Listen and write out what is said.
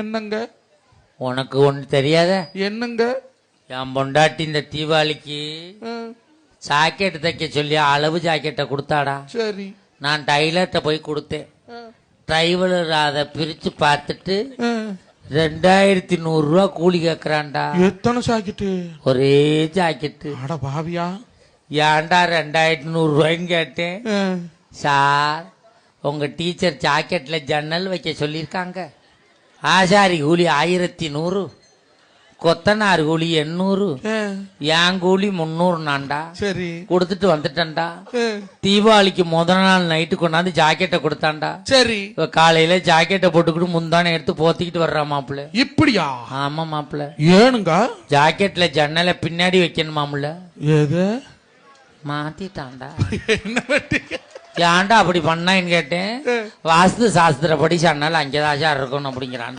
என்னங்க? உனக்கு ஒண்ணு தெரியாத? என்னங்க? என் பொண்டாட்டி இந்த தீபாவளிக்கு ஜாக்கெட் தைக்க சொல்லி அளவு ஜாக்கெட்டை கொடுத்தாடா. சரி. நான் டைலர்கிட்ட போய் கொடுத்தேன். டிரைவர் அதை பிரிச்சு பார்த்துட்டு 2100 கூலி கேக்குறான்டா. எத்தனை ஜாக்கெட்டு? ஒரே ஜாக்கெட்டு. அட பாவியா. ஏன்டா 2100 கேட்டேன். சார், உங்க டீச்சர் ஜாக்கெட்ல ஜன்னல் வைக்க சொல்லியிருக்காங்க. ஆசாரி கூலி 1100, கொத்தனார் கூலி 800, என் கூலி 300 நான்டா. சரி. கொடுத்துட்டு வந்துட்டேன்டா. தீபாவளிக்கு முதல் நாள் நைட்டு கொண்டாந்து ஜாக்கெட்டை கொடுத்தான்டா. சரி. காலையில ஜாக்கெட்டை போட்டுக்கிட்டு முந்தானே எடுத்து போத்திக்கிட்டு வர்றா மாப்பிள்ள. இப்படியா? ஆமா மாப்பிள்ள. ஏனுங்க? ஜாக்கெட்ல ஜன்னலை பின்னாடி வைக்கணுமாமுல. ஏது மாத்திட்டான்டா. என்ன பண்றீங்க? ஏன்டா அப்படி பண்ணான்னு கேட்டேன். வாஸ்து சாஸ்திரப்படி ஜன்னல் அங்கேதான் இருக்கணும் அப்படிங்கிறான்.